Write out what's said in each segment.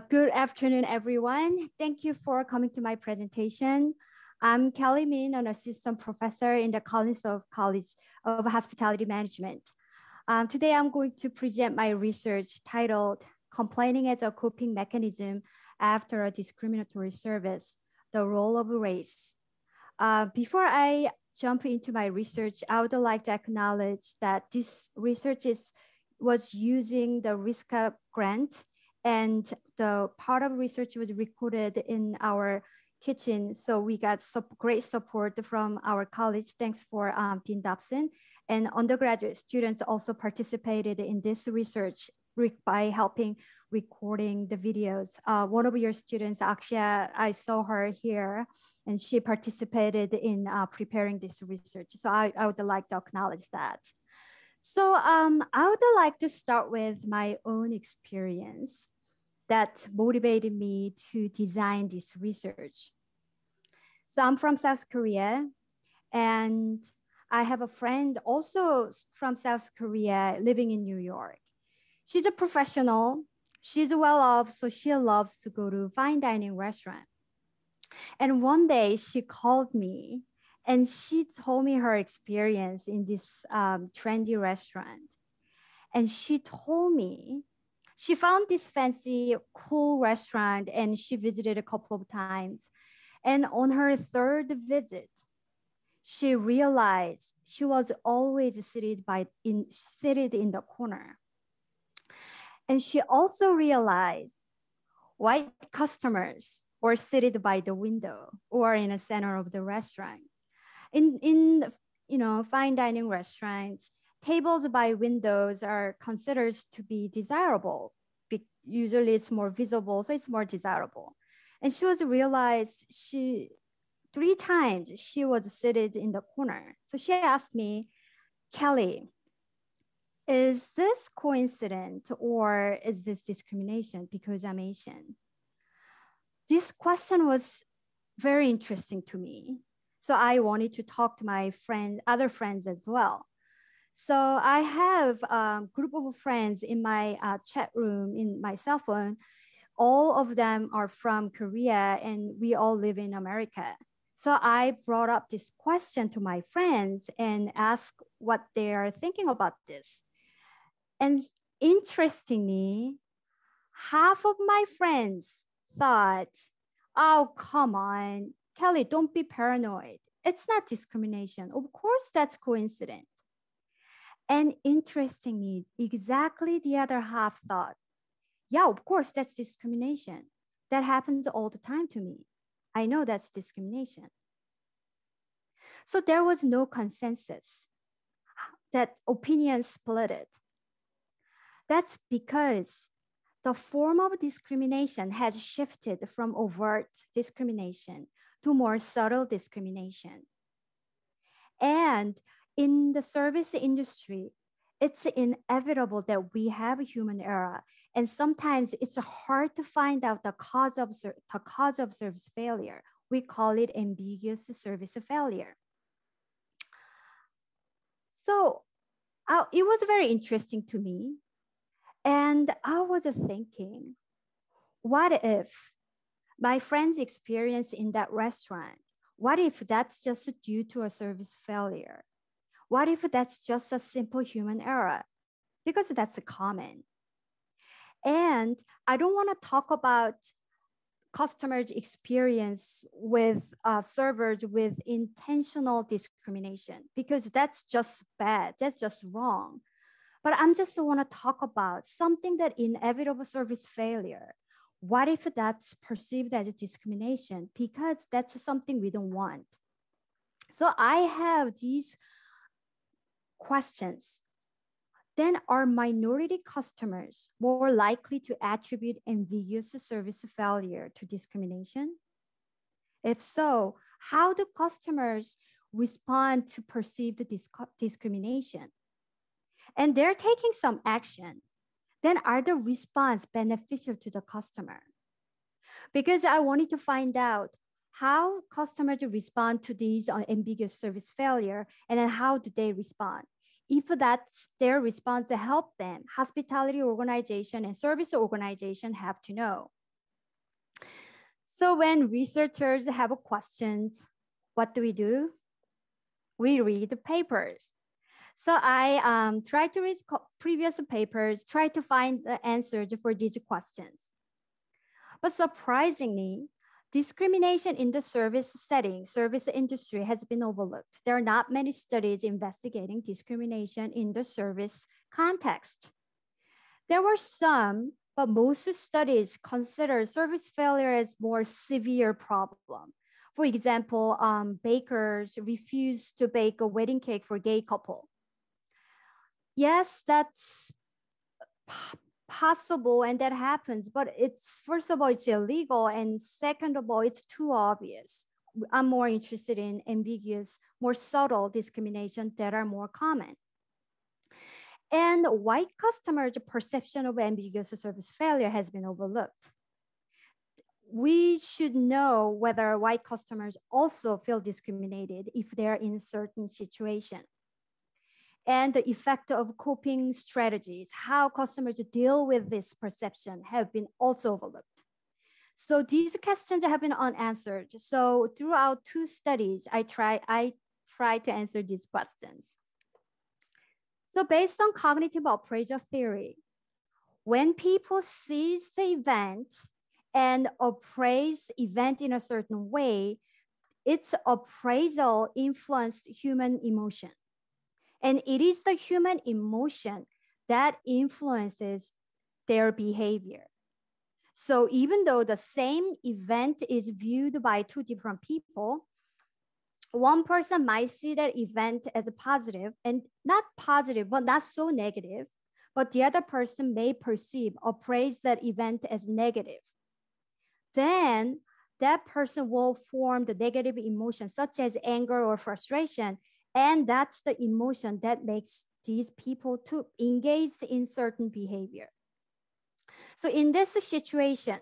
Good afternoon, everyone. Thank you for coming to my presentation. I'm Kelly Min, an assistant professor in the College of Hospitality Management. Today, I'm going to present my research titled Complaining as a Coping Mechanism After a Discriminatory Service, the Role of Race. Before I jump into my research, I would like to acknowledge that this research was using the RISCA grant, and the part of research was recorded in our kitchen. So we got great support from our college. Thanks for Dean Dobson. And undergraduate students also participated in this research by helping recording the videos. One of your students, Akshya, I saw her here, and she participated in preparing this research. So I would like to acknowledge that. So I would like to start with my own experience that motivated me to design this research. So I'm from South Korea, and I have a friend also from South Korea living in New York. She's a professional, she's well off, so she loves to go to fine dining restaurant. And one day she called me and she told me her experience in this trendy restaurant. And she told me she found this fancy, cool restaurant and she visited a couple of times. And on her third visit, she realized she was always seated in the corner. And she also realized white customers were seated by the window or in the center of the restaurant. In fine dining restaurants, tables by windows are considered to be desirable. Usually it's more visible, so it's more desirable. And she was realized 3 times she was seated in the corner. So she asked me, Kelly, is this coincidence or is this discrimination because I'm Asian? This question was very interesting to me. So I wanted to talk to my other friends as well. So I have a group of friends in my chat room in my cell phone. All of them are from Korea and we all live in America. So I brought up this question to my friends and asked what they are thinking about this. And interestingly, half of my friends thought, oh, come on, Kelly, don't be paranoid. It's not discrimination. Of course, that's coincidence. And interestingly, exactly the other half thought, yeah, of course, that's discrimination. That happens all the time to me. I know that's discrimination. So there was no consensus. That opinion split it. That's because the form of discrimination has shifted from overt discrimination to more subtle discrimination. And in the service industry, it's inevitable that we have a human error. And sometimes it's hard to find out the cause of service failure. We call it ambiguous service failure. So it was very interesting to me. And I was thinking, what if my friend's experience in that restaurant, what if that's just due to a service failure? What if that's just a simple human error? Because that's common. And I don't want to talk about customers' experience with servers with intentional discrimination, because that's just bad, that's just wrong. But I'm just want to talk about something that inevitable service failure. What if that's perceived as a discrimination? Because that's something we don't want. So I have these questions. Then are minority customers more likely to attribute ambiguous service failure to discrimination? If so, how do customers respond to perceived discrimination? And they're taking some action. Then are the response beneficial to the customer? Because I wanted to find out how customers respond to these ambiguous service failure, and then how do they respond? If that's their response to help them, hospitality organization and service organization have to know. So when researchers have questions, what do? We read the papers. So I try to read previous papers, try to find the answers for these questions. But surprisingly, discrimination in the service setting, service industry has been overlooked. There are not many studies investigating discrimination in the service context. There were some, but most studies consider service failure as more severe problem. For example, bakers refuse to bake a wedding cake for gay couple. Yes, that's possible and that happens, but it's, first of all, it's illegal, and second of all, it's too obvious. I'm more interested in ambiguous, more subtle discrimination that are more common. And white customers' perception of ambiguous service failure has been overlooked. We should know whether white customers also feel discriminated if they're in certain situation. And the effect of coping strategies, how customers deal with this perception, have been also overlooked. So these questions have been unanswered. So throughout 2 studies, I try to answer these questions. So based on cognitive appraisal theory, when people seize the event and appraise event in a certain way, its appraisal influenced human emotion. And it is the human emotion that influences their behavior. So even though the same event is viewed by 2 different people, one person might see that event as a positive, and not positive, but not so negative, but the other person may appraise that event as negative. Then that person will form the negative emotion, such as anger or frustration. And that's the emotion that makes these people to engage in certain behavior. So in this situation,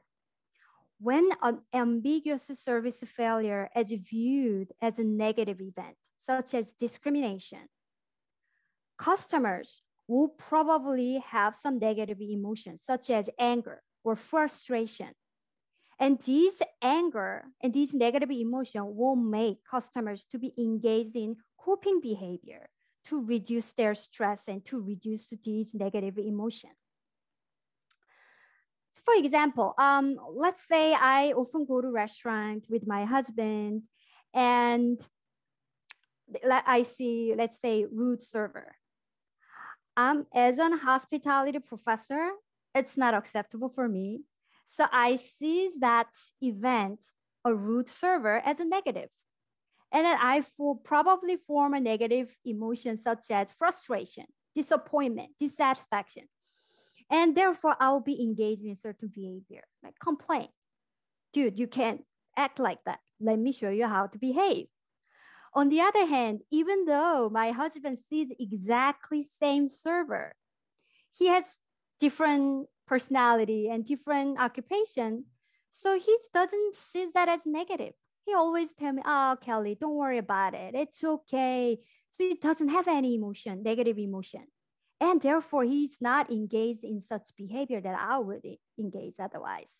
when an ambiguous service failure is viewed as a negative event, such as discrimination, customers will probably have some negative emotions, such as anger or frustration. And these anger and these negative emotions will make customers to be engaged in coping behavior to reduce their stress and to reduce these negative emotions. So for example, let's say I often go to restaurant with my husband and I see, let's say, rude server. As a hospitality professor, it's not acceptable for me. So I see that event, a rude server, as a negative. And then I probably form a negative emotion such as frustration, disappointment, dissatisfaction. And therefore, I will be engaged in a certain behavior, like complaint. Dude, you can't act like that. Let me show you how to behave. On the other hand, even though my husband sees exactly same server, he has different personality and different occupation. So he doesn't see that as negative. He always tell me, oh, Kelly, don't worry about it. It's okay. So he doesn't have any emotion, negative emotion. And therefore, he's not engaged in such behavior that I would engage otherwise.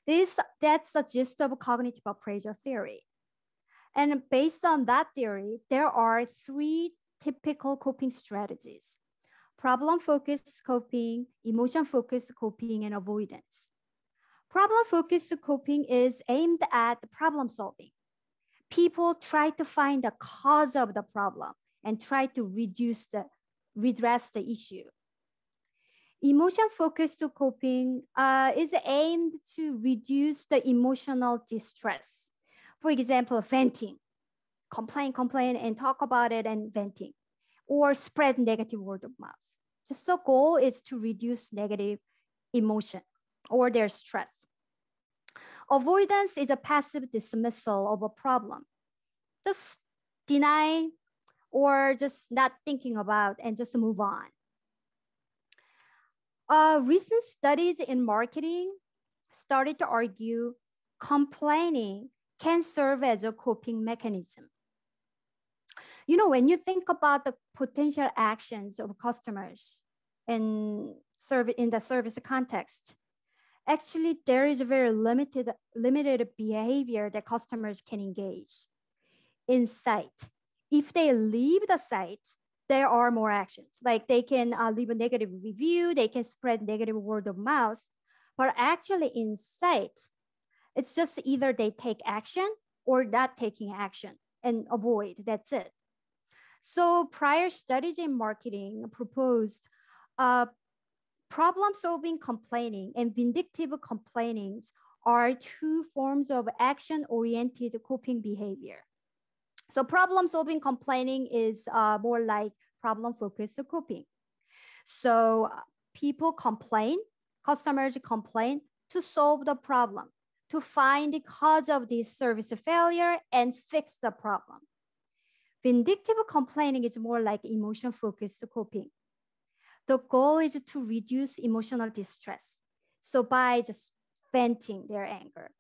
That's the gist of cognitive appraisal theory. And based on that theory, there are 3 typical coping strategies: problem-focused coping, emotion-focused coping, and avoidance. Problem-focused coping is aimed at problem solving. People try to find the cause of the problem and try to redress the issue. Emotion-focused coping is aimed to reduce the emotional distress. For example, venting, complain, and talk about it and venting, or spread negative word of mouth. Just the goal is to reduce negative emotion or their stress. Avoidance is a passive dismissal of a problem. Just deny or just not thinking about and just move on. Recent studies in marketing started to argue complaining can serve as a coping mechanism. You know, when you think about the potential actions of customers in the service context, actually there is a very limited behavior that customers can engage in site. If they leave the site, there are more actions. Like they can leave a negative review, they can spread negative word of mouth, but actually in site, it's just either they take action or not taking action and avoid, that's it. So prior studies in marketing proposed problem-solving complaining and vindictive complainings are two forms of action-oriented coping behavior. So problem-solving complaining is more like problem-focused coping. So people complain, customers complain to solve the problem, to find the cause of this service failure and fix the problem. Vindictive complaining is more like emotion-focused coping. The goal is to reduce emotional distress. So by just venting their anger,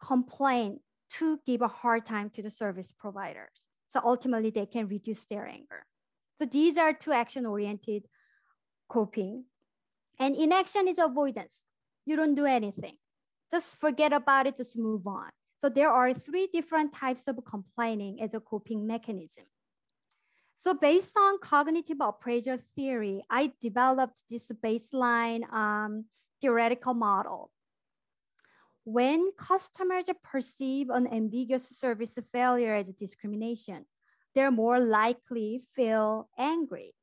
complain to give a hard time to the service providers. So ultimately they can reduce their anger. So these are two action-oriented coping. And inaction is avoidance. You don't do anything. Just forget about it, just move on. So there are three different types of complaining as a coping mechanism. So based on cognitive appraisal theory, I developed this baseline theoretical model. When customers perceive an ambiguous service failure as a discrimination, they're more likely feel angry.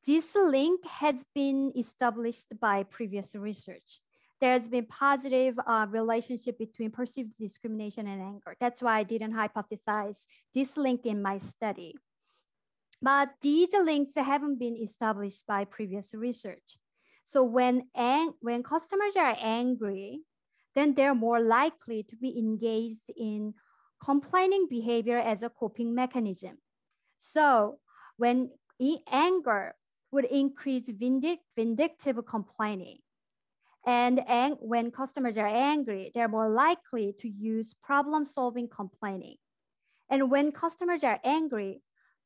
This link has been established by previous research. There has been positive relationship between perceived discrimination and anger. That's why I didn't hypothesize this link in my study. But these links haven't been established by previous research. So when customers are angry, then they're more likely to be engaged in complaining behavior as a coping mechanism. So when anger would increase vindictive complaining, and when customers are angry, they're more likely to use problem-solving complaining. And when customers are angry,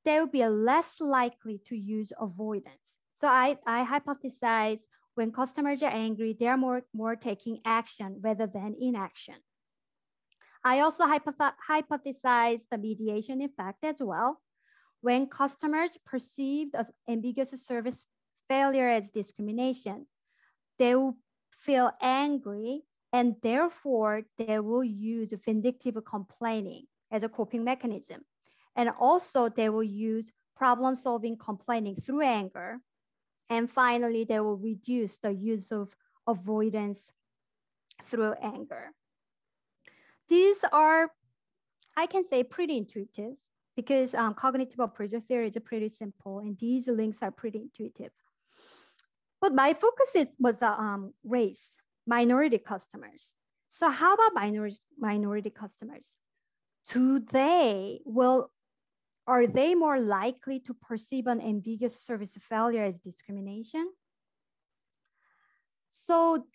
they will be less likely to use avoidance. So I hypothesize when customers are angry, they're more taking action rather than inaction. I also hypothesize the mediation effect as well. When customers perceive as ambiguous service failure as discrimination, they will feel angry and therefore they will use vindictive complaining as a coping mechanism. And also they will use problem-solving complaining through anger. And finally, they will reduce the use of avoidance through anger. These are, I can say, pretty intuitive because cognitive appraisal theory is pretty simple and these links are pretty intuitive. But my focus was race, minority customers. So how about minority customers? Are they more likely to perceive an ambiguous service failure as discrimination? So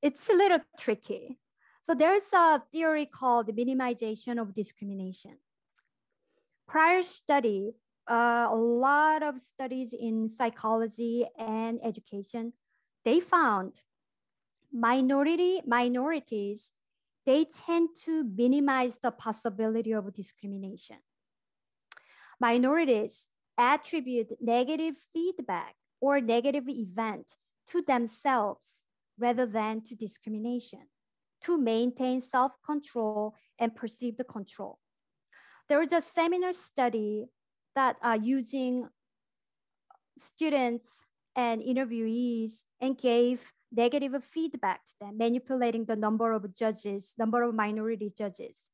it's a little tricky. So there's a theory called the minimization of discrimination. Prior study, a lot of studies in psychology and education, they found minorities, they tend to minimize the possibility of discrimination. Minorities attribute negative feedback or negative event to themselves rather than to discrimination to maintain self-control and perceived control. There was a seminar study that using students and interviewees and gave negative feedback to them, manipulating the number of minority judges.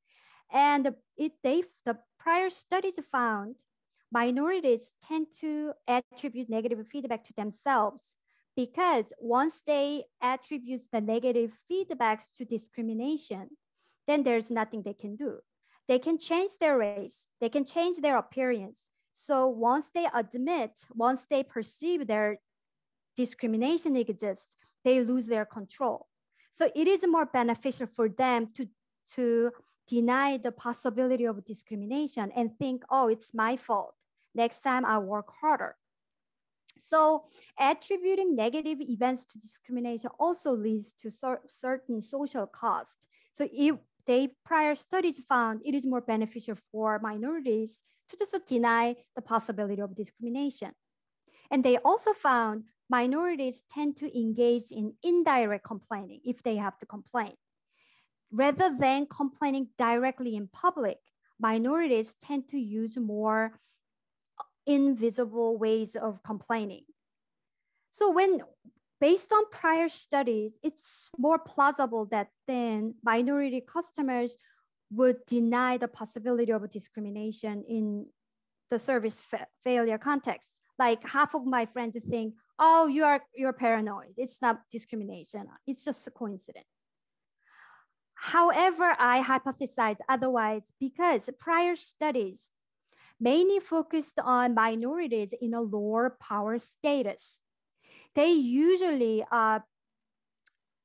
And the prior studies found minorities tend to attribute negative feedback to themselves because once they attribute the negative feedbacks to discrimination, then there's nothing they can do. They can change their race, they can change their appearance. So once they perceive their discrimination exists, they lose their control. So it is more beneficial for them to deny the possibility of discrimination and think, oh, it's my fault. Next time I'll work harder. So attributing negative events to discrimination also leads to certain social costs. So if prior studies found it is more beneficial for minorities to just deny the possibility of discrimination. And they also found minorities tend to engage in indirect complaining if they have to complain. Rather than complaining directly in public, minorities tend to use more invisible ways of complaining. So when based on prior studies, it's more plausible that then minority customers would deny the possibility of discrimination in the service failure context. Like half of my friends think, oh, you're paranoid. It's not discrimination. It's just a coincidence. However, I hypothesize otherwise because prior studies mainly focused on minorities in a lower power status. They usually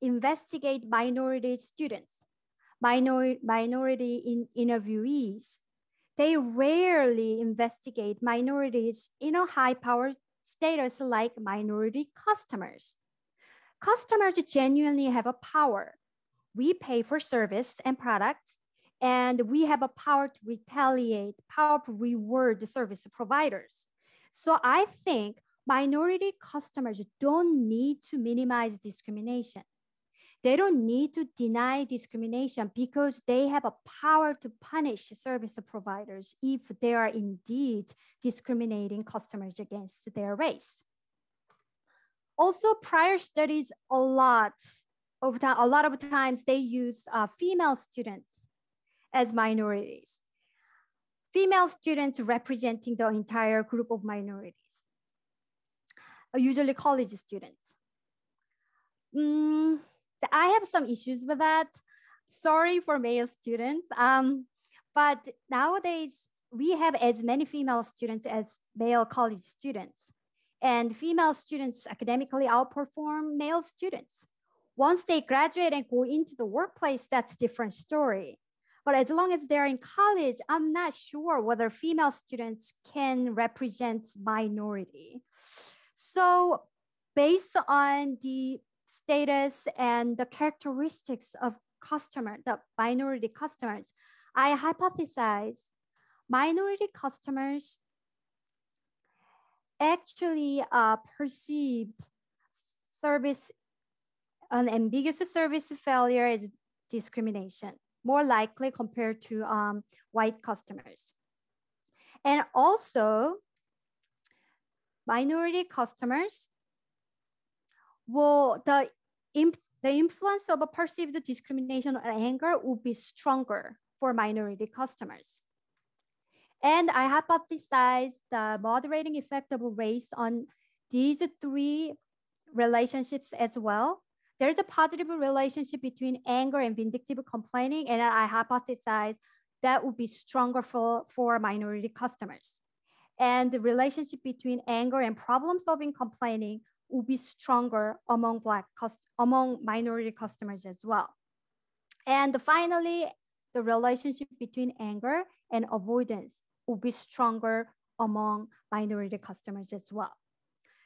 investigate minority students, minority interviewees. They rarely investigate minorities in a high power status like minority customers. Customers genuinely have a power. We pay for service and products, and we have a power to retaliate, power to reward the service providers. So I think minority customers don't need to minimize discrimination. They don't need to deny discrimination because they have a power to punish service providers if they are indeed discriminating customers against their race. Also, prior studies a lot of times they use female students as minorities. Female students representing the entire group of minorities, usually college students. I have some issues with that. Sorry for male students, but nowadays we have as many female students as male college students, and female students academically outperform male students. Once they graduate and go into the workplace, that's a different story. But as long as they're in college, I'm not sure whether female students can represent minority. So based on the status and the characteristics of the minority customers, I hypothesize minority customers actually perceived an ambiguous service failure as discrimination, more likely compared to white customers. And also, minority customers the influence of a perceived discrimination or anger will be stronger for minority customers. And I hypothesize the moderating effect of race on these three relationships as well. There's a positive relationship between anger and vindictive complaining, and I hypothesize that would be stronger for minority customers. And the relationship between anger and problem-solving complaining will be stronger among minority customers as well. And finally, the relationship between anger and avoidance will be stronger among minority customers as well.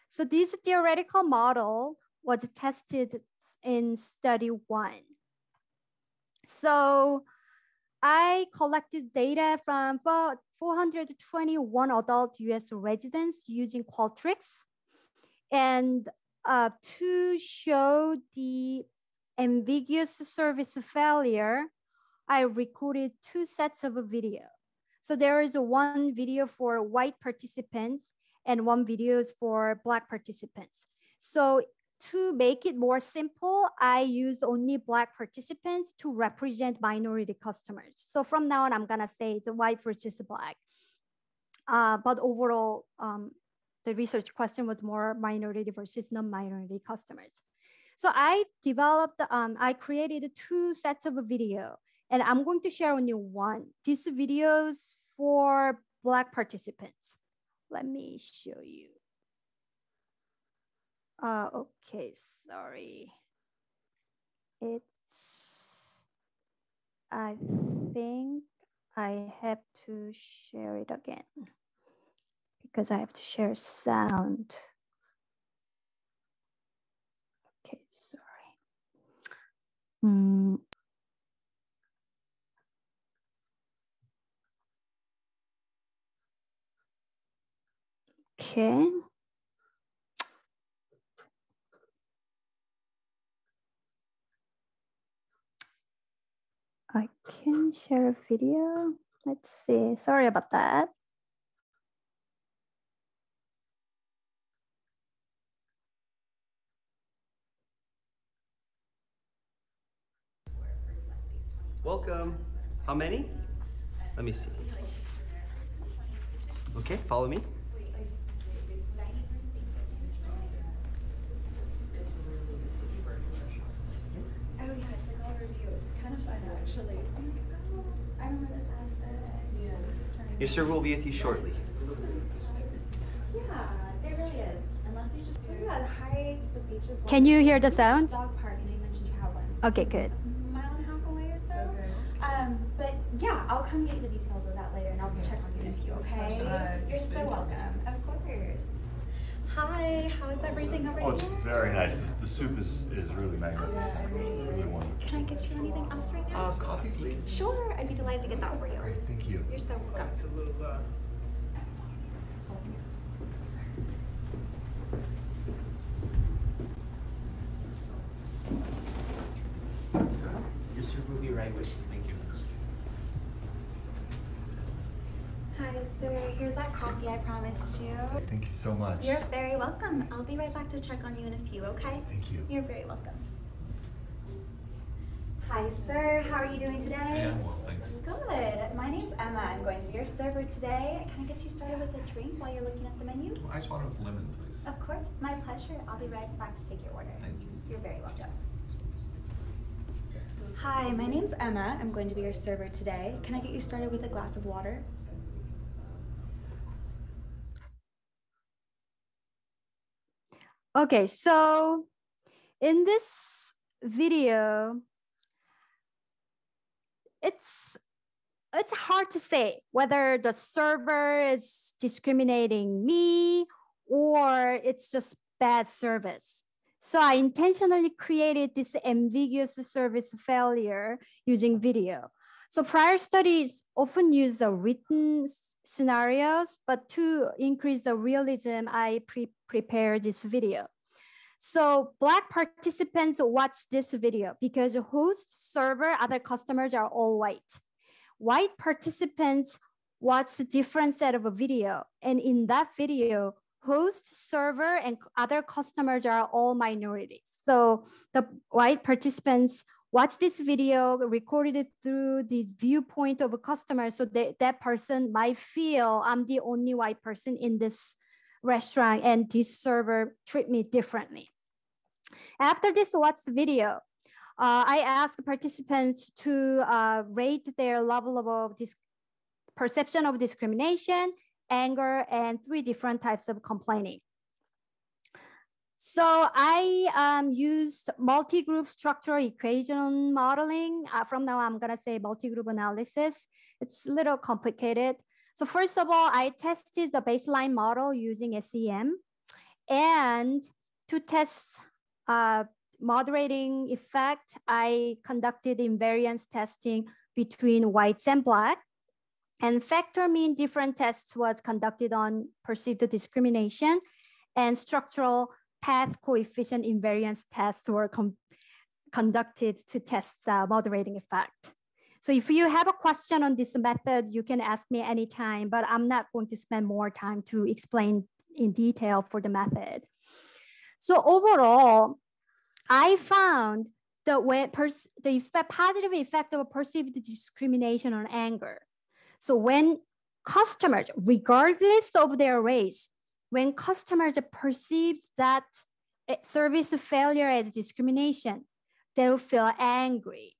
So this theoretical model was tested in study 1. So I collected data from 421 adult US residents using Qualtrics. And to show the ambiguous service failure, I recorded 2 sets of a video. So there is one video for white participants and one video for Black participants. So to make it more simple, I use only Black participants to represent minority customers. So from now on, I'm gonna say it's white versus Black. But overall, the research question was more minority versus non-minority customers. So I created 2 sets of a video, and I'm going to share only one. This video is for Black participants. Let me show you. Okay, sorry. I think I have to share it again because I have to share sound. Okay. I can share a video. Let's see. Sorry about that. Welcome. How many? Let me see. Okay, follow me. Oh yeah, it's like all review. It's kind of fun actually. It's like, oh, I remember this aspect. Yeah. Your server will be with you shortly. Yeah, it really is. Unless you just yeah, the hikes, the beaches. Can you hear the sound? Dog park, and you mentioned you have one. Okay, good. A mile and a half away or so. Okay. But yeah, I'll come get you the details of that later, and I'll check on you in a few. Okay? You're so welcome. Of course. Hi, how is everything over here? Oh, it's very nice. The soup is really magnificent. Oh, that's great. Really wonderful. Can I get you anything else right now? Coffee, please. Sure, I'd be delighted to get that for you. Great, thank you. You're so welcome. It's a little, Your server will be right with you. Thank you. Hi, sir. Here's that coffee I promised you. Thank you so much. You're very welcome. I'll be right back to check on you in a few, okay? Thank you. You're very welcome. Hi, sir. How are you doing today? Yeah, well, thanks. Good. My name's Emma. I'm going to be your server today. Can I get you started with a drink while you're looking at the menu? Ice water with lemon, please. Of course. My pleasure. I'll be right back to take your order. Thank you. You're very welcome. Hi, my name's Emma. I'm going to be your server today. Can I get you started with a glass of water? Okay, so in this video, it's hard to say whether the server is discriminating me or it's just bad service. So I intentionally created this ambiguous service failure using video. So prior studies often use the written scenarios, but to increase the realism, I prepared this video. So Black participants watch this video because host, server, other customers are all white. White participants watch a different set of a video. And in that video, host, server, and other customers are all minorities. So the white participants watch this video, recorded it through the viewpoint of a customer, so that person might feel I'm the only white person in this restaurant and this server treat me differently. After this watched video, I asked participants to rate their level of perception of discrimination, anger, and 3 different types of complaining. So I used multi-group structural equation modeling. From now, I'm gonna say multi-group analysis. It's a little complicated. So first of all, I tested the baseline model using SEM. And to test moderating effect, I conducted invariance testing between whites and Black. And factor mean difference tests was conducted on perceived discrimination, and structural path coefficient invariance tests were conducted to test moderating effect. So if you have a question on this method, you can ask me anytime, but I'm not going to spend more time to explain in detail for the method. So overall, I found the positive effect of perceived discrimination on anger. So when customers, regardless of their race, when customers perceive that service failure as discrimination, they will feel angry.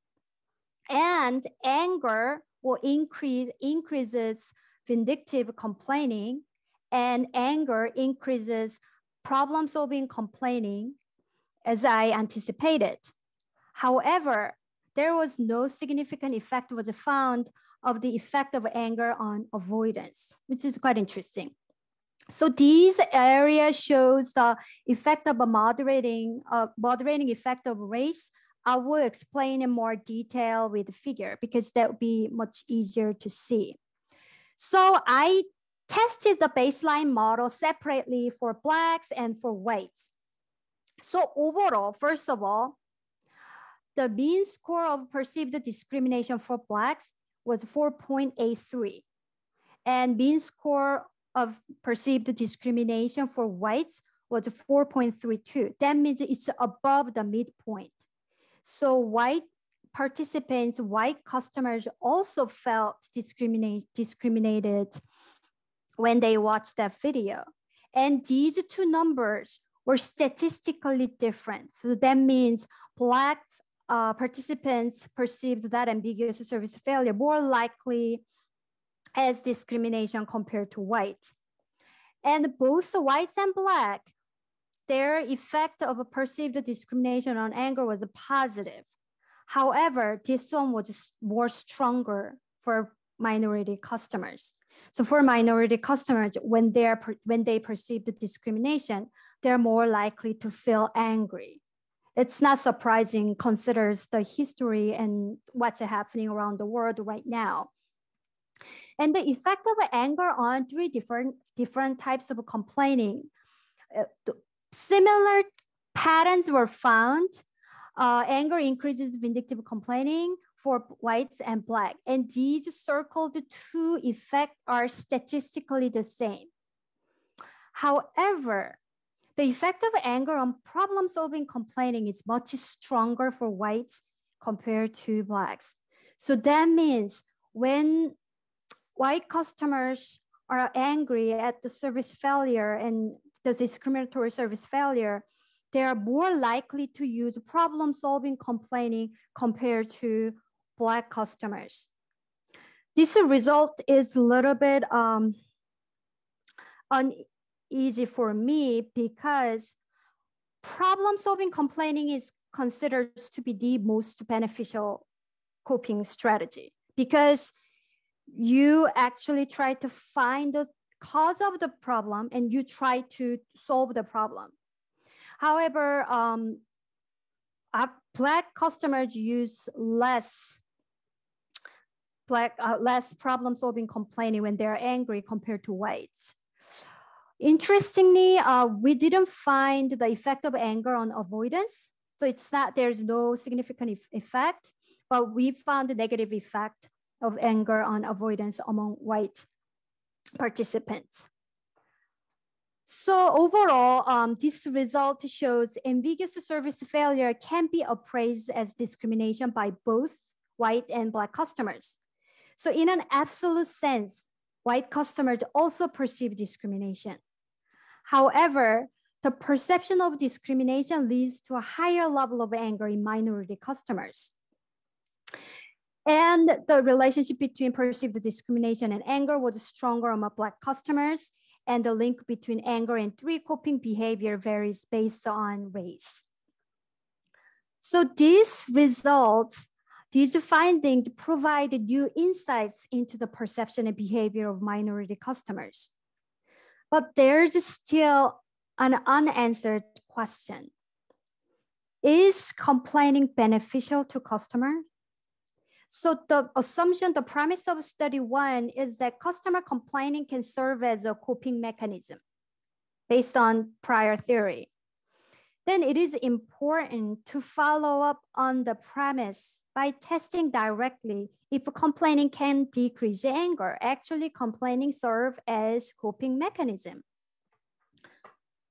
And anger will increases vindictive complaining, and anger increases problem-solving complaining, as I anticipated. However, there was no significant effect was found of the effect of anger on avoidance, which is quite interesting. So these areas shows the effect of a moderating effect of race, I will explain in more detail with the figure because that would be much easier to see. So I tested the baseline model separately for blacks and for whites. So overall, first of all, the mean score of perceived discrimination for blacks was 4.83. And mean score of perceived discrimination for whites was 4.32. That means it's above the midpoint. So white participants, white customers also felt discriminated when they watched that video. And these two numbers were statistically different. So that means black participants perceived that ambiguous service failure more likely as discrimination compared to white. And both whites and black, their effect of a perceived discrimination on anger was positive. However, this one was more stronger for minority customers. So for minority customers, when they perceive the discrimination, they're more likely to feel angry. It's not surprising, considers the history and what's happening around the world right now. And the effect of anger on three different types of complaining. Similar patterns were found. Anger increases vindictive complaining for whites and black. And these circled two effects are statistically the same. However, the effect of anger on problem-solving complaining is much stronger for whites compared to blacks. So that means when white customers are angry at the service failure and the discriminatory service failure, they are more likely to use problem-solving complaining compared to black customers. This result is a little bit uneasy for me because problem-solving complaining is considered to be the most beneficial coping strategy because you actually try to find the cause of the problem and you try to solve the problem. However, black customers use less problem-solving complaining when they're angry compared to whites. Interestingly, we didn't find the effect of anger on avoidance. So it's not, there's no significant effect, but we found the negative effect of anger on avoidance among white participants. So overall, this result shows ambiguous service failure can be appraised as discrimination by both white and black customers. So in an absolute sense, white customers also perceive discrimination. However, the perception of discrimination leads to a higher level of anger in minority customers. And the relationship between perceived discrimination and anger was stronger among black customers, and the link between anger and three coping behavior varies based on race. So these results, these findings provide new insights into the perception and behavior of minority customers. But there's still an unanswered question. Is complaining beneficial to customers? So the assumption, the premise of study one is that customer complaining can serve as a coping mechanism based on prior theory. Then it is important to follow up on the premise by testing directly if complaining can decrease anger. Actually, complaining serves as coping mechanism.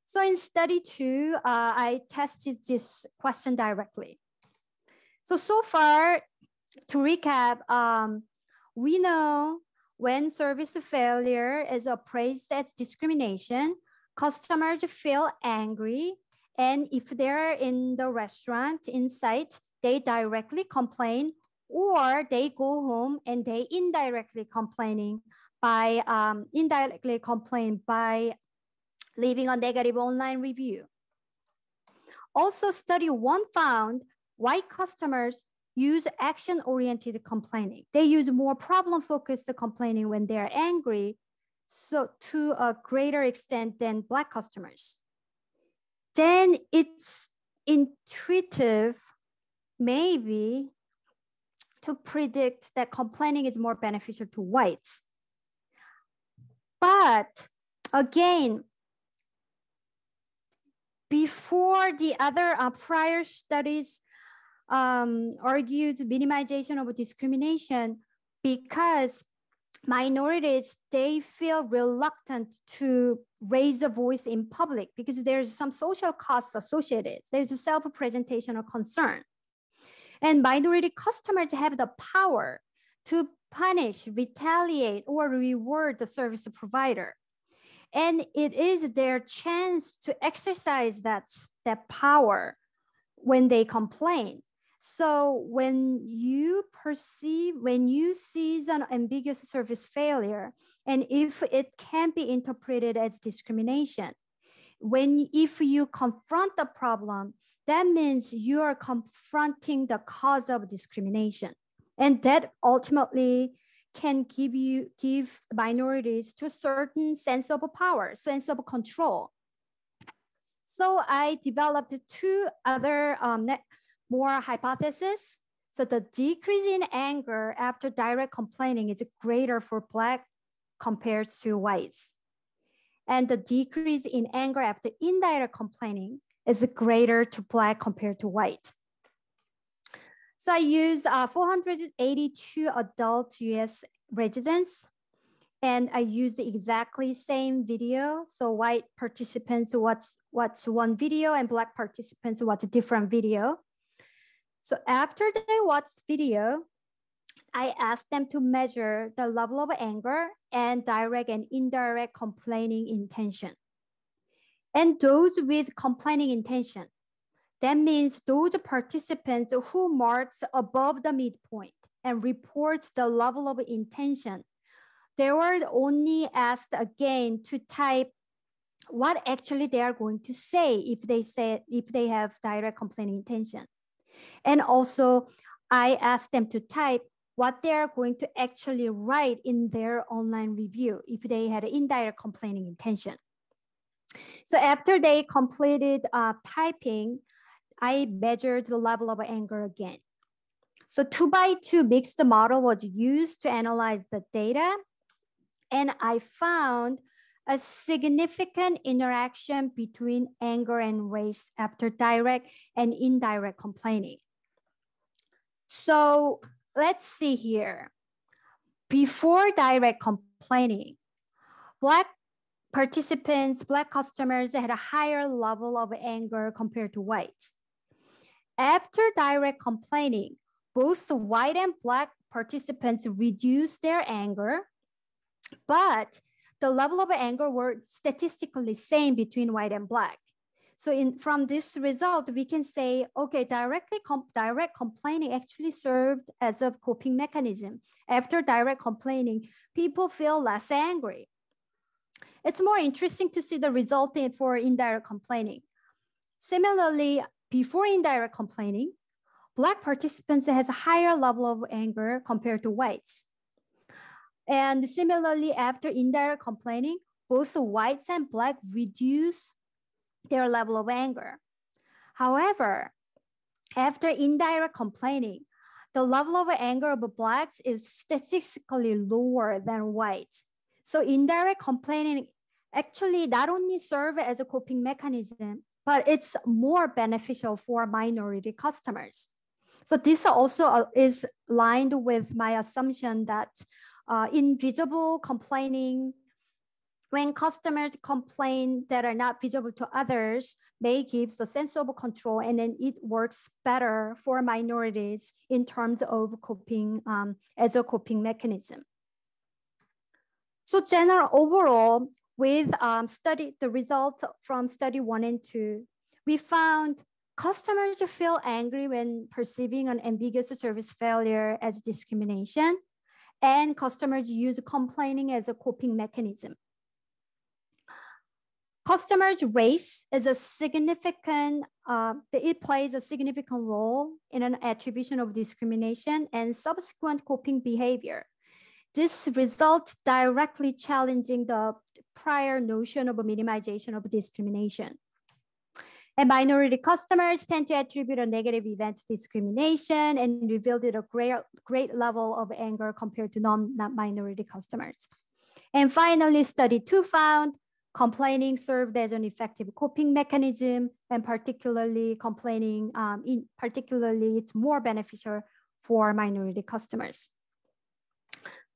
So in study two, I tested this question directly. So far, to recap, we know when service failure is appraised as discrimination, customers feel angry. And if they're in the restaurant inside, they directly complain, or they go home and they indirectly complain by leaving a negative online review. Also, study one found white customers use action-oriented complaining. They use more problem-focused complaining when they're angry, so to a greater extent than black customers. Then it's intuitive maybe to predict that complaining is more beneficial to whites. But again, before the other prior studies argued minimization of discrimination, because minorities, they feel reluctant to raise a voice in public because there's some social costs associated. There's a self-presentational concern. And minority customers have the power to punish, retaliate, or reward the service provider. And it is their chance to exercise that power when they complain. So when you see an ambiguous service failure, and if it can be interpreted as discrimination, if you confront the problem, that means you are confronting the cause of discrimination. And that ultimately can give minorities to a certain sense of power, sense of control. So I developed two other more hypotheses. So the decrease in anger after direct complaining is greater for Black compared to whites. And the decrease in anger after indirect complaining is greater to Black compared to white. So I use 482 adult US residents, and I use the exactly same video. So white participants watch one video and Black participants watch a different video. So after they watched video, I asked them to measure the level of anger and direct and indirect complaining intention. And those with complaining intention, that means those participants who marks above the midpoint and reports the level of intention, they were only asked again to type what actually they are going to say if they have direct complaining intention. And also, I asked them to type what they are going to actually write in their online review if they had indirect complaining intention. So after they completed typing, I measured the level of anger again. So 2x2 mixed model was used to analyze the data, and I found a significant interaction between anger and race after direct and indirect complaining. So let's see here. Before direct complaining, Black participants, Black customers had a higher level of anger compared to whites. After direct complaining, both the white and Black participants reduced their anger, but the level of anger were statistically same between white and Black. So from this result, we can say, okay, direct complaining actually served as a coping mechanism. After direct complaining, people feel less angry. It's more interesting to see the result for indirect complaining. Similarly, before indirect complaining, Black participants has a higher level of anger compared to whites. And similarly, after indirect complaining, both the whites and Black reduce their level of anger. However, after indirect complaining, the level of anger of Blacks is statistically lower than whites. So indirect complaining actually not only serve as a coping mechanism, but it's more beneficial for minority customers. So this also is aligned with my assumption that invisible complaining, when customers complain that are not visible to others, may give a sense of control, and then it works better for minorities in terms of coping as a coping mechanism. So overall, with the result from study 1 and 2, we found customers feel angry when perceiving an ambiguous service failure as discrimination, and customers use complaining as a coping mechanism. Customers' race is a significant, it plays a significant role in an attribution of discrimination and subsequent coping behavior. This results directly challenging the prior notion of a minimization of discrimination. And minority customers tend to attribute a negative event to discrimination and revealed a great level of anger compared to non-minority customers. And finally, study 2 found complaining served as an effective coping mechanism, and particularly complaining, particularly it's more beneficial for minority customers.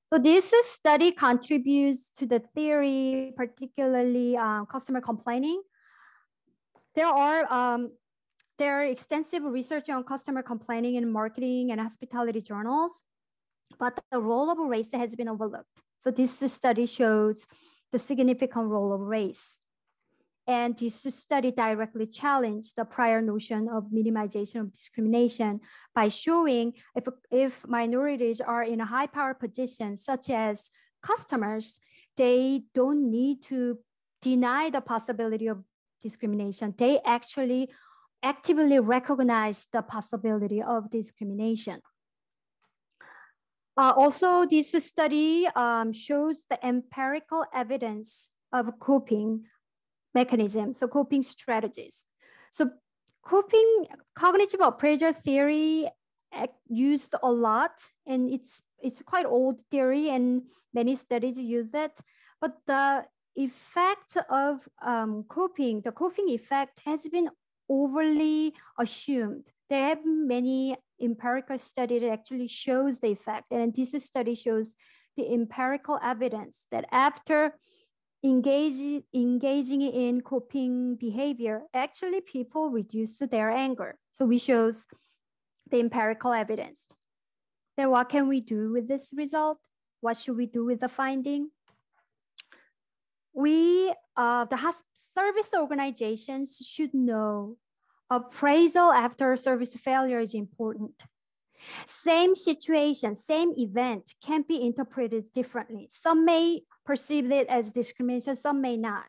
So this study contributes to the theory, particularly customer complaining. There are extensive research on customer complaining in marketing and hospitality journals, but the role of race has been overlooked. So this study shows the significant role of race. And this study directly challenged the prior notion of minimization of discrimination by showing if minorities are in a high power position, such as customers, they don't need to deny the possibility of discrimination. They actually actively recognize the possibility of discrimination. Also, this study shows the empirical evidence of coping mechanism, so coping strategies. So coping cognitive appraisal theory used a lot, and it's quite old theory and many studies use it, but the effect of coping, the coping effect has been overly assumed. There have been many empirical studies that actually shows the effect, and this study shows the empirical evidence that after engaging in coping behavior, actually people reduce their anger. So we shows the empirical evidence. Then what can we do with this result? What should we do with the finding? The service organizations should know appraisal after service failure is important. Same situation, same event can be interpreted differently. Some may perceive it as discrimination, some may not.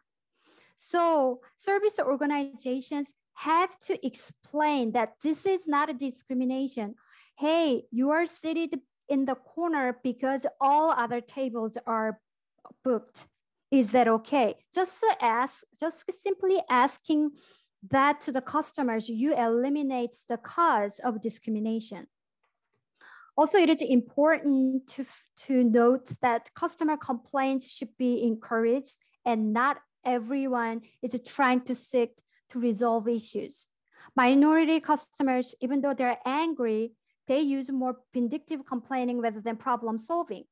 So service organizations have to explain that this is not a discrimination. Hey, you are seated in the corner because all other tables are booked. Is that okay? Just simply asking that to the customers, you eliminate the cause of discrimination. Also, it is important to note that customer complaints should be encouraged, and not everyone is trying to seek to resolve issues. Minority customers, even though they're angry, they use more vindictive complaining rather than problem solving.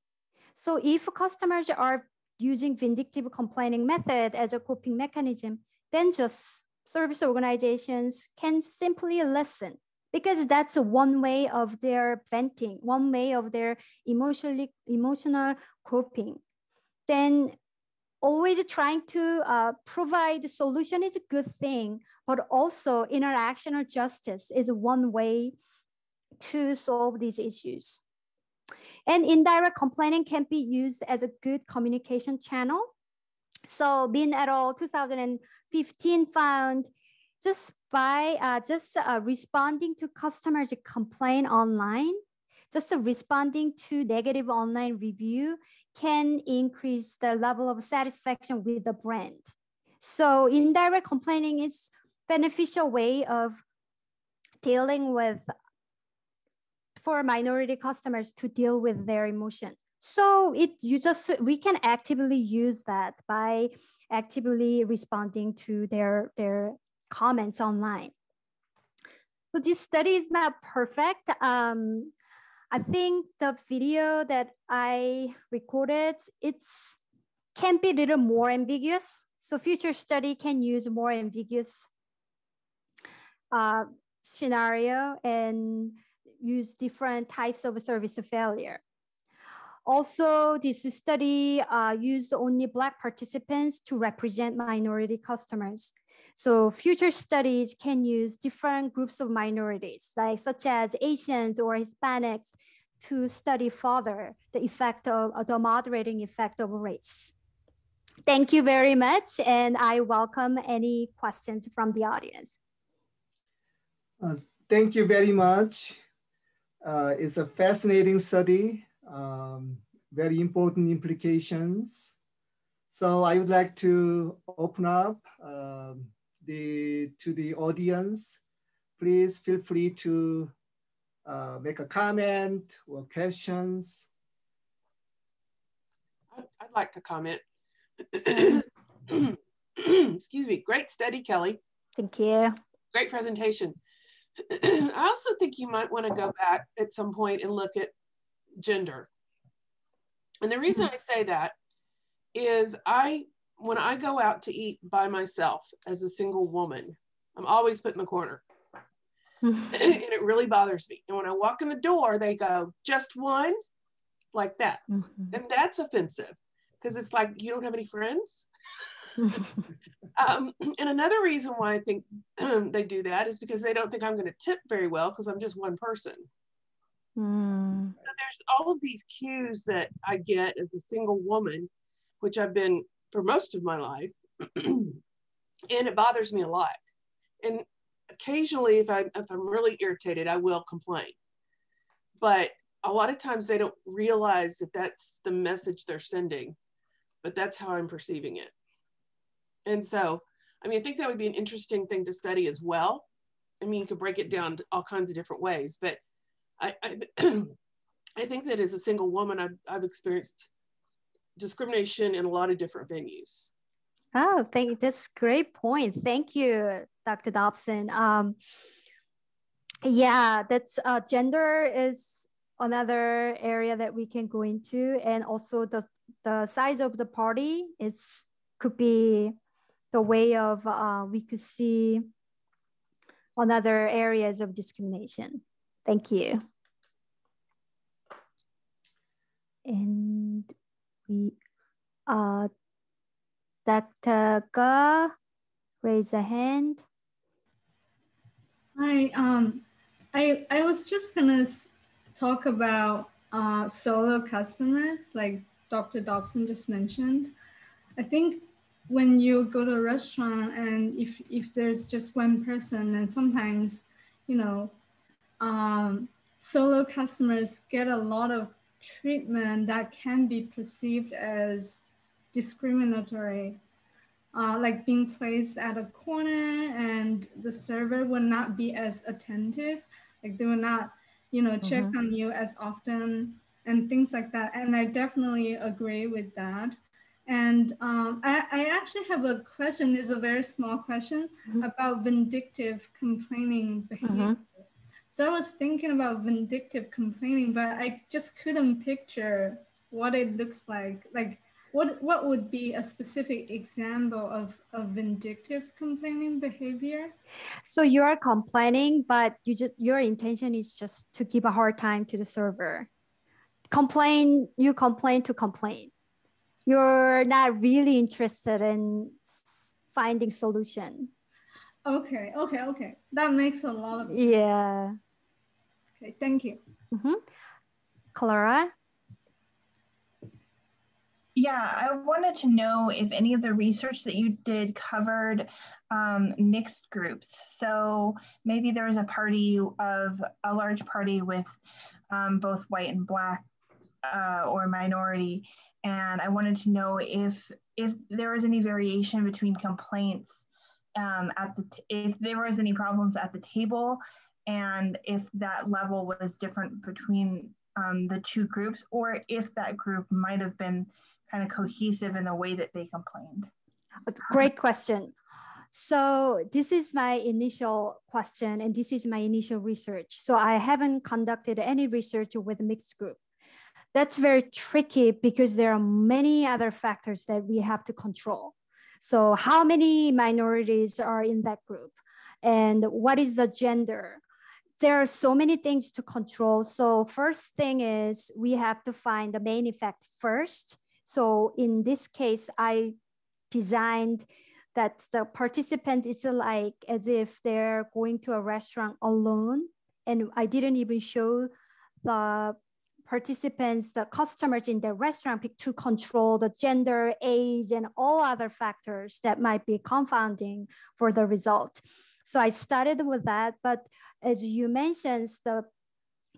So if customers are using vindictive complaining method as a coping mechanism, then just service organizations can simply listen, because that's one way of their venting, one way of their emotional coping. Then always trying to provide a solution is a good thing, but also interactional justice is one way to solve these issues. And indirect complaining can be used as a good communication channel. So Min et al. 2015 found just by responding to customers' complaint online, just responding to negative online review can increase the level of satisfaction with the brand. So indirect complaining is beneficial way of dealing with, for minority customers to deal with their emotion. So we can actively use that by actively responding to their comments online. So this study is not perfect. I think the video that I recorded, can be a little more ambiguous. So future study can use more ambiguous scenario and use different types of service failure. Also, this study used only Black participants to represent minority customers. So future studies can use different groups of minorities, such as Asians or Hispanics, to study further the effect of the moderating effect of race. Thank you very much, and I welcome any questions from the audience. Thank you very much. It's a fascinating study, very important implications. So I would like to open up to the audience. Please feel free to make a comment or questions. I'd like to comment. Excuse me. Great study, Kelly. Thank you. Great presentation. I also think you might want to go back at some point and look at gender. And the reason I say that is when I go out to eat by myself as a single woman, I'm always put in the corner. And it really bothers me. And when I walk in the door, they go, just one? Like that. And that's offensive because it's like, you don't have any friends? And another reason why I think they do that is because they don't think I'm going to tip very well because I'm just one person. So there's all of these cues that I get as a single woman, which I've been for most of my life, and it bothers me a lot. And occasionally, if I'm really irritated, I will complain. But a lot of times they don't realize that that's the message they're sending, but that's how I'm perceiving it. And so, I mean, I think that would be an interesting thing to study as well. I mean, you could break it down to all kinds of different ways, but I think that as a single woman, I've experienced discrimination in a lot of different venues. Oh, that's a great point. Thank you, Dr. Dobson. Yeah, that's gender is another area that we can go into, and also the size of the party could be the way of we could see another areas of discrimination. Thank you. And we Dr. Ga, raise a hand. Hi, I was just gonna talk about solo customers, like Dr. Dobson just mentioned. I think when you go to a restaurant and if there's just one person, and sometimes, you know, solo customers get a lot of treatment that can be perceived as discriminatory, like being placed at a corner and the server would not be as attentive, like they would not, you know, check on you as often and things like that. And I definitely agree with that. And I actually have a question, it's a very small question about vindictive complaining behavior. So I was thinking about vindictive complaining, but I just couldn't picture what it looks like. Like what would be a specific example of vindictive complaining behavior? So you are complaining, but your intention is just to give a hard time to the server. You complain to complain. You're not really interested in finding solution. Okay. That makes a lot of sense. Yeah. Okay, thank you. Clara? Yeah, I wanted to know if any of the research that you did covered mixed groups. So maybe there was a large party with both white and black or minority. And I wanted to know if there was any variation between complaints if there was any problems at the table, and if that level was different between the two groups, or if that group might have been kind of cohesive in the way that they complained. Great question. So this is my initial question, and this is my initial research. So I haven't conducted any research with a mixed group. That's very tricky because there are many other factors that we have to control. So how many minorities are in that group? And what is the gender? There are so many things to control. So first thing is we have to find the main effect first. So in this case, I designed that the participant is like as if they're going to a restaurant alone. And I didn't even show the participants, the customers in the restaurant to control the gender, age, and all other factors that might be confounding for the result. So I started with that. But as you mentioned, the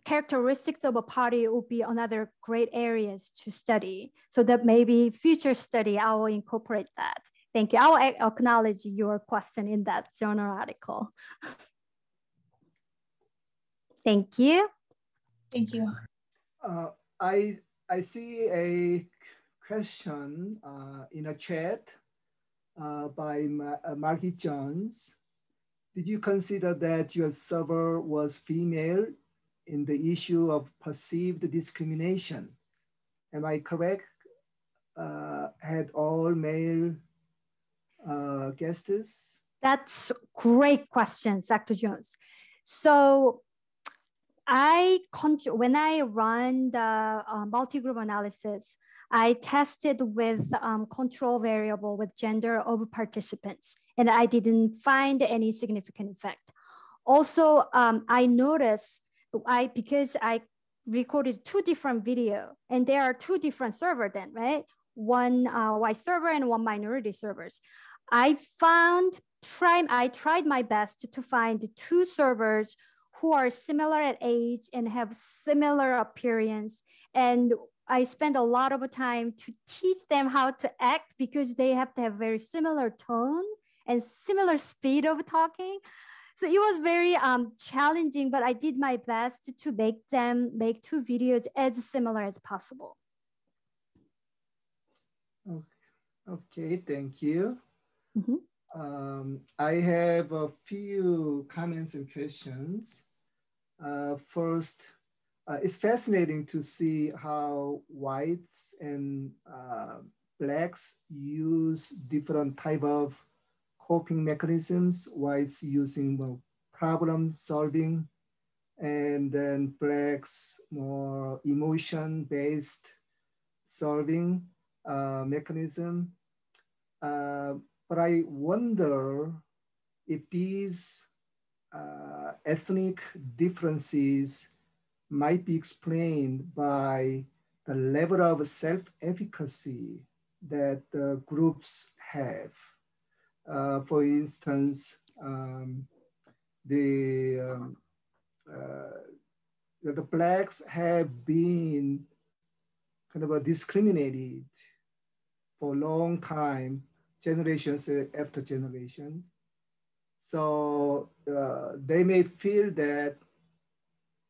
characteristics of a party will be another great areas to study. So that maybe future study, I will incorporate that. Thank you. I'll acknowledge your question in that journal article. Thank you. Thank you. I see a question in a chat by Margie Jones. Did you consider that your server was female in the issue of perceived discrimination? Am I correct? Had all male guests? That's great question, Dr. Jones. So when I run the multi-group analysis, I tested with control variable with gender of participants, and I didn't find any significant effect. Also, I noticed because I recorded 2 different videos, and there are 2 different servers then, right? One white server and one minority servers. I tried my best to find 2 servers who are similar at age and have similar appearance. And I spent a lot of time to teach them how to act because they have to have very similar tone and similar speed of talking. So it was very challenging, but I did my best to make them make 2 videos as similar as possible. Okay, thank you. Mm-hmm. I have a few comments and questions. First, it's fascinating to see how whites and blacks use different type of coping mechanisms. Whites using more problem solving, and then blacks more emotion-based solving mechanism. But I wonder if these ethnic differences might be explained by the level of self-efficacy that the groups have. For instance, the blacks have been kind of discriminated for a long time, generations after generations. So they may feel that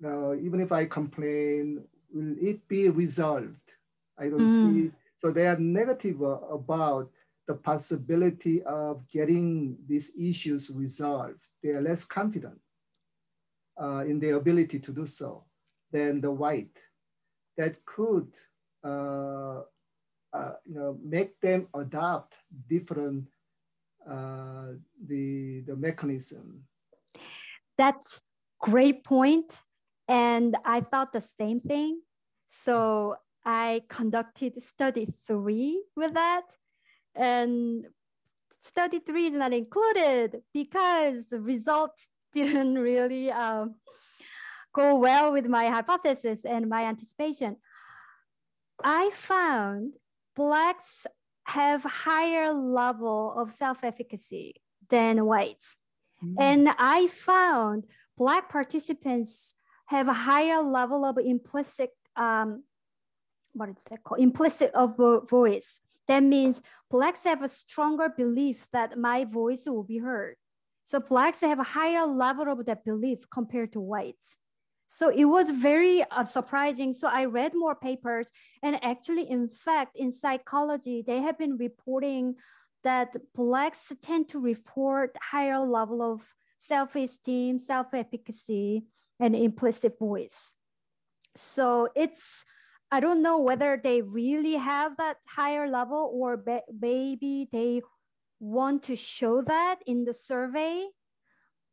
even if I complain, will it be resolved? I don't see. So they are negative about the possibility of getting these issues resolved. They are less confident in their ability to do so than the white. That could make them adopt different the mechanism. That's great point. And I thought the same thing. So I conducted study 3 with that. And study 3 is not included because the results didn't really go well with my hypothesis and my anticipation. I found blacks have higher level of self-efficacy than whites. And I found Black participants have a higher level of implicit, what is that called? Implicit of voice. That means Blacks have a stronger belief that my voice will be heard. So Blacks have a higher level of that belief compared to whites. So it was very surprising. So I read more papers, and actually, in fact, in psychology, they have been reporting that Blacks tend to report higher level of self-esteem, self-efficacy, and implicit voice. So I don't know whether they really have that higher level, or maybe they want to show that in the survey.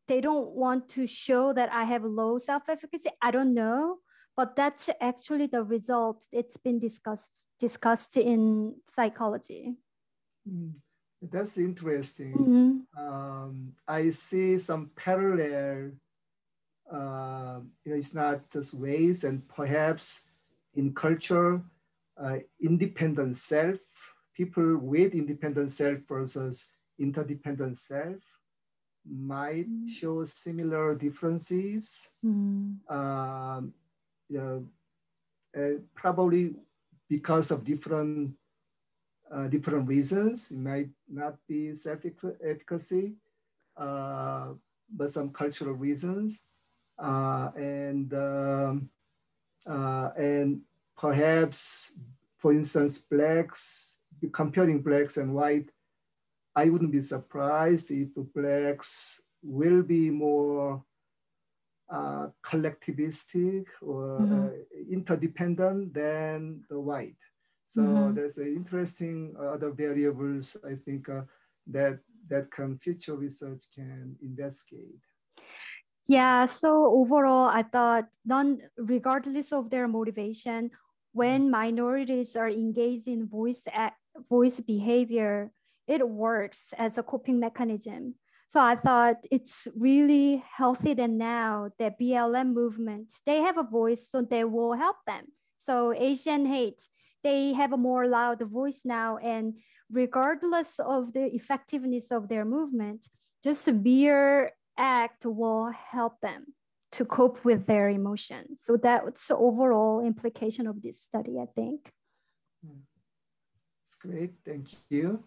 They don't want to show that I have low self-efficacy. I don't know, but that's actually the result. It's been discussed in psychology. That's interesting. I see some parallel. It's not just race, and perhaps in culture, independent self, people with independent self versus interdependent self might show similar differences. Probably because of different different reasons. It might not be self-efficacy, but some cultural reasons. And perhaps, for instance, blacks, comparing blacks and white, I wouldn't be surprised if blacks will be more collectivistic or interdependent than the white. So there's an interesting other variables, I think, that future research can investigate. Yeah, so overall, I thought regardless of their motivation, when minorities are engaged in voice behavior, it works as a coping mechanism. So I thought it's really healthy that now the BLM movement, they have a voice, so they will help them. So Asian hate, they have a more loud voice now, and regardless of the effectiveness of their movement, just a mere act will help them to cope with their emotions. So that's the overall implication of this study, I think. It's great, thank you.